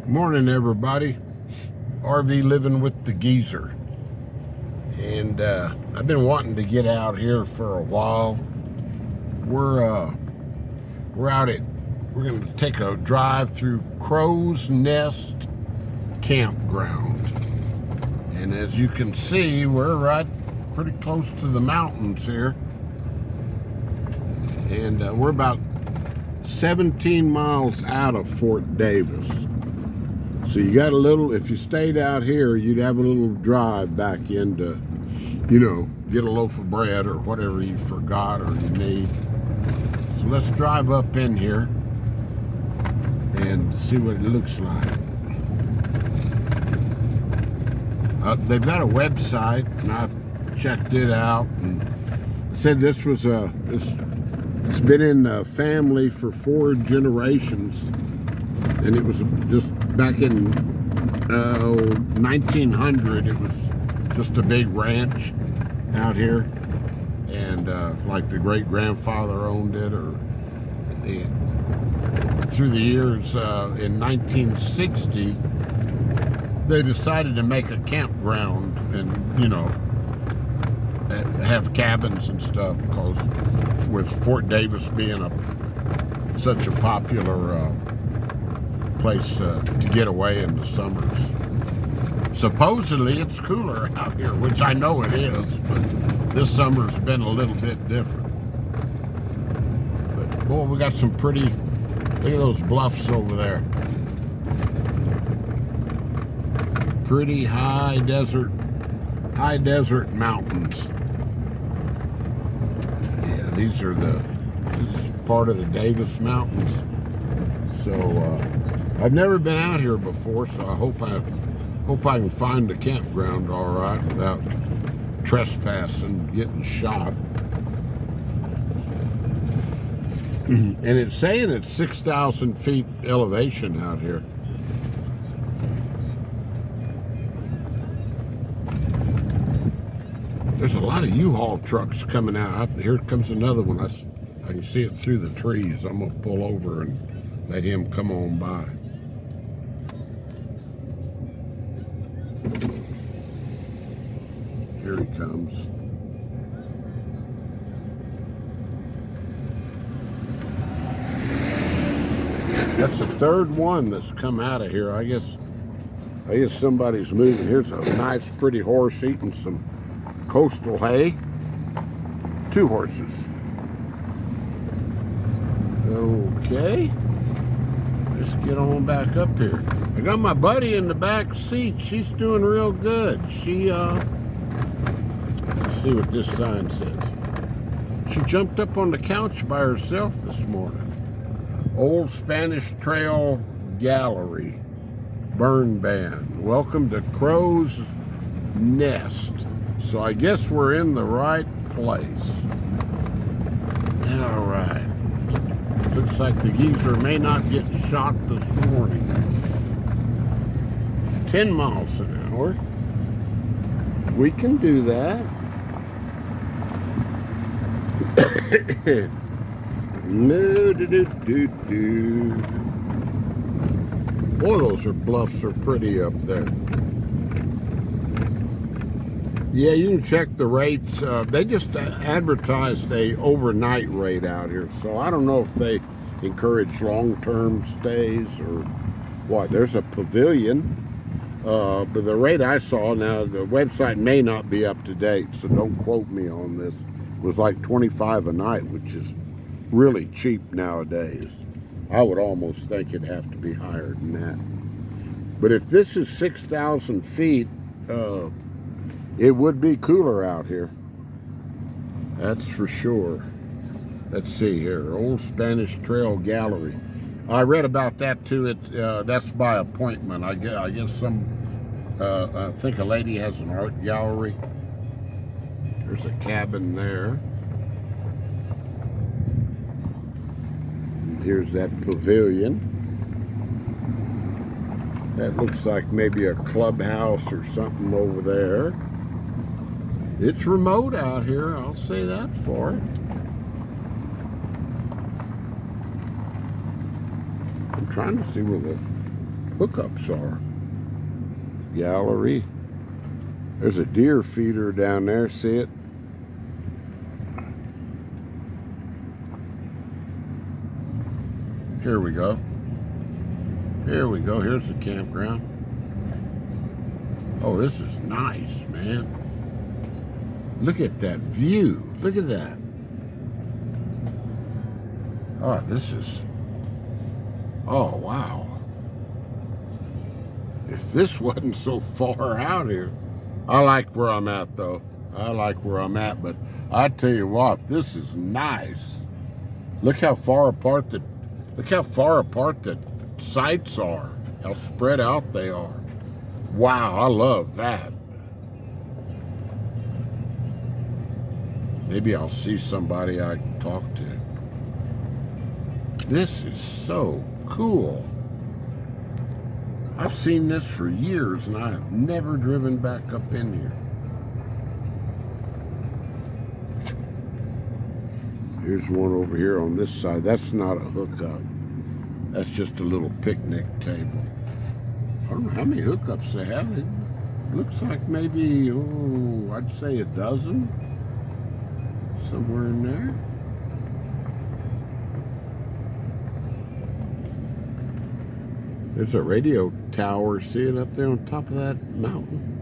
Morning, everybody. RV living with the geezer, and I've been wanting to get out here for a while. We're out at. We're going to take a drive through Crow's Nest Campground, and as you can see, we're right pretty close to the mountains here, and we're about 17 miles out of Fort Davis. So you got a little, if you stayed out here, you'd have a little drive back into, get a loaf of bread or whatever you forgot or you need. So let's drive up in here and see what it looks like. They've got a website, and I checked it out, and it said this was it's been in the family for 4 generations, and it was just back in 1900. It was just a big ranch out here, and like the great grandfather owned it, or through the years in 1960 they decided to make a campground and have cabins and stuff, because with Fort Davis being such a popular place to get away in the summers. Supposedly it's cooler out here, which I know it is, but this summer's been a little bit different. But boy, we got some pretty, look at those bluffs over there. Pretty high desert mountains. Yeah, this is part of the Davis Mountains. So I've never been out here before, so I hope I can find the campground all right without trespassing, getting shot. And it's saying it's 6,000 feet elevation out here. There's a lot of U-Haul trucks coming out. Here comes another one. I can see it through the trees. I'm gonna pull over and let him come on by. Here he comes. That's the third one that's come out of here. I guess somebody's moving. Here's a nice, pretty horse eating some coastal hay. 2 horses. Okay. Let's get on back up here. I got my buddy in the back seat. She's doing real good. Let's see what this sign says. She jumped up on the couch by herself this morning. Old Spanish Trail Gallery. Burn Ban. Welcome to Crow's Nest. So I guess we're in the right place. All right. Looks like the geezer may not get shot this morning. 10 miles an hour. We can do that. Boy, those bluffs are pretty up there. Yeah, you can check the rates. They just advertised a overnight rate out here, so I don't know if they encourage long-term stays or what. There's a pavilion, but the rate I saw, now the website may not be up to date, so don't quote me on this, was like $25 a night, which is really cheap nowadays. I would almost think it'd have to be higher than that. But if this is 6,000 feet, it would be cooler out here. That's for sure. Let's see here. Old Spanish Trail Gallery. I read about that too. That's by appointment. I guess I think a lady has an art gallery. There's a cabin there. And here's that pavilion. That looks like maybe a clubhouse or something over there. It's remote out here, I'll say that for it. I'm trying to see where hookups are. Gallery. There's a deer feeder down there, see it? Here we go. Here we go. Here's the campground. Oh, this is nice, man. Look at that view. Look at that. Oh, this is... Oh, wow. If this wasn't so far out here... I like where I'm at, though. I like where I'm at, but I tell you what, this is nice. Look how far apart the sites are. How spread out they are. Wow, I love that. Maybe I'll see somebody I can talk to. This is so cool. I've seen this for years and I have never driven back up in here. Here's one over here on this side. That's not a hookup. That's just a little picnic table. I don't know how many hookups they have. It looks like maybe, oh, I'd say a dozen. Somewhere in there. There's a radio tower. See it up there on top of that mountain?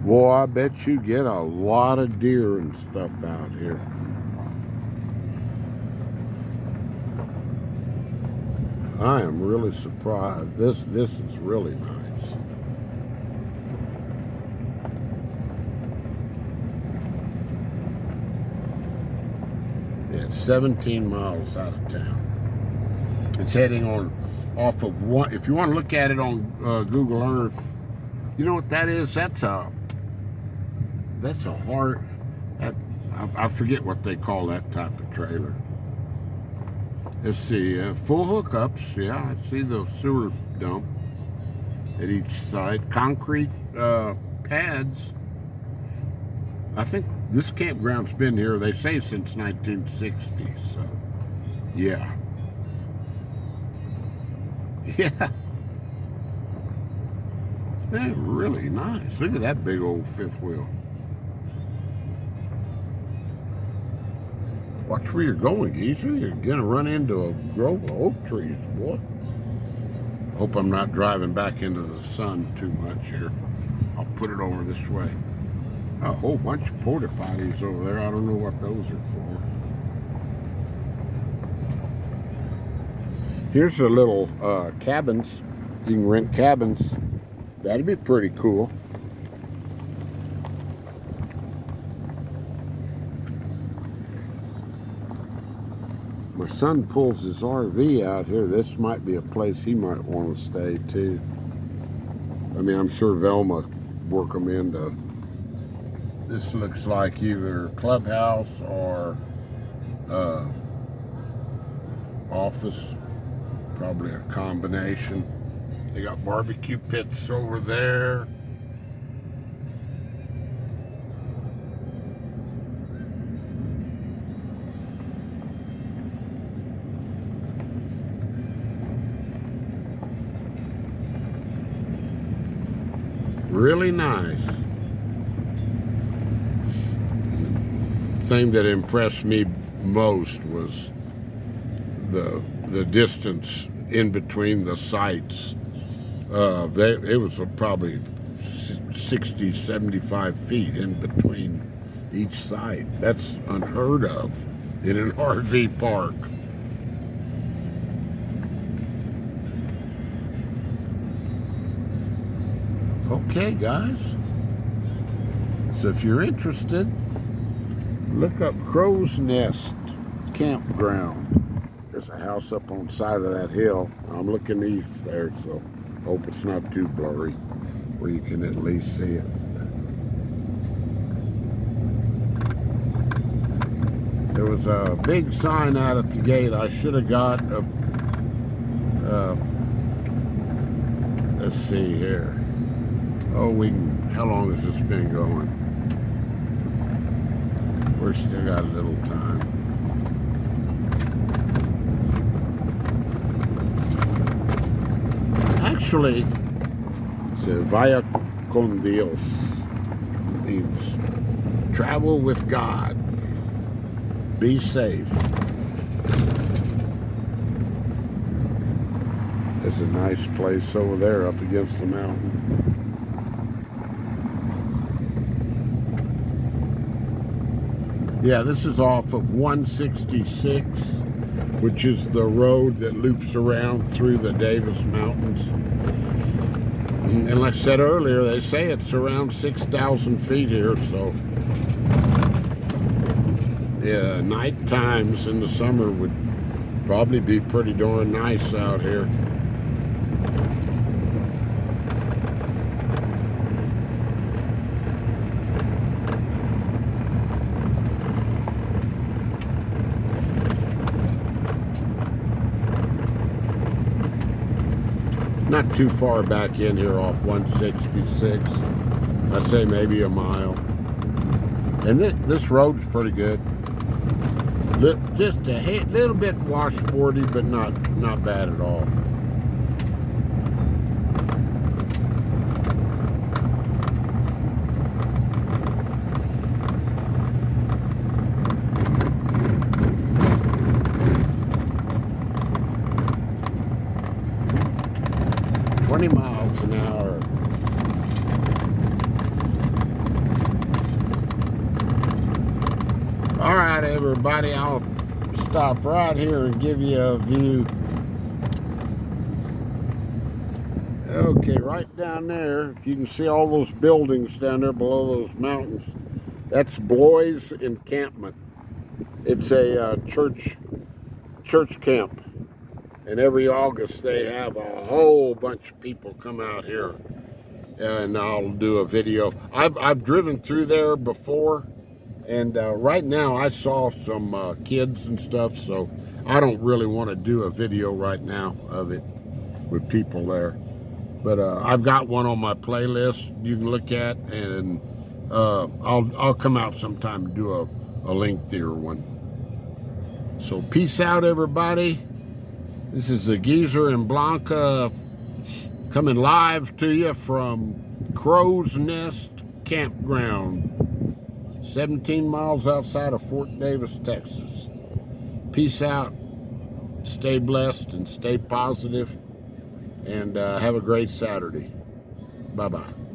Boy, I bet you get a lot of deer and stuff out here. I am really surprised. This is really nice. Yeah, it's 17 miles out of town. It's heading on off of one. If you want to look at it on Google Earth, you know what that is? That's a hard. I forget what they call that type of trailer. Let's see, full hookups. Yeah, I see the sewer dump at each side. Concrete pads. I think this campground's been here, they say, since 1960. So, yeah. Yeah. They're really nice. Look at that big old fifth wheel. Watch where you're going, Geezer. You're gonna run into a grove of oak trees, boy. Hope I'm not driving back into the sun too much here. I'll put it over this way. A whole bunch of porta potties over there. I don't know what those are for. Here's the little cabins. You can rent cabins. That'd be pretty cool. My son pulls his RV out here. This might be a place he might want to stay too. I mean, I'm sure Velma work them into. This looks like either clubhouse or office. Probably a combination. They got barbecue pits over there. Really nice. Thing that impressed me most was the distance in between the sites. It was probably 60, 75 feet in between each site. That's unheard of in an RV park. Okay, guys. So if you're interested, look up Crow's Nest Campground. There's a house up on the side of that hill. I'm looking east there, so hope it's not too blurry where you can at least see it. There was a big sign out at the gate. I should have got a, let's see here. Oh, how long has this been going? We're still got a little time. Actually, it's a Vaya con Dios. Means travel with God. Be safe. There's a nice place over there up against the mountain. Yeah, this is off of 166, which is the road that loops around through the Davis Mountains. And like I said earlier, they say it's around 6,000 feet here, so yeah, night times in the summer would probably be pretty darn nice out here. Not too far back in here off 166. I say maybe a mile. And this road's pretty good. Just a little bit washboardy, but not bad at all. Miles an hour. All right, everybody, I'll stop right here and give you a view. Okay, right down there, if you can see all those buildings down there below those mountains, that's Bloy's Encampment. It's a church camp. And every August they have a whole bunch of people come out here, and I'll do a video. I've driven through there before, and right now I saw some kids and stuff, so I don't really want to do a video right now of it with people there. But I've got one on my playlist you can look at, and I'll come out sometime and do a lengthier one. So peace out, everybody. This is the Geezer and Blanca coming live to you from Crow's Nest Campground, 17 miles outside of Fort Davis, Texas. Peace out. Stay blessed and stay positive, and have a great Saturday. Bye-bye.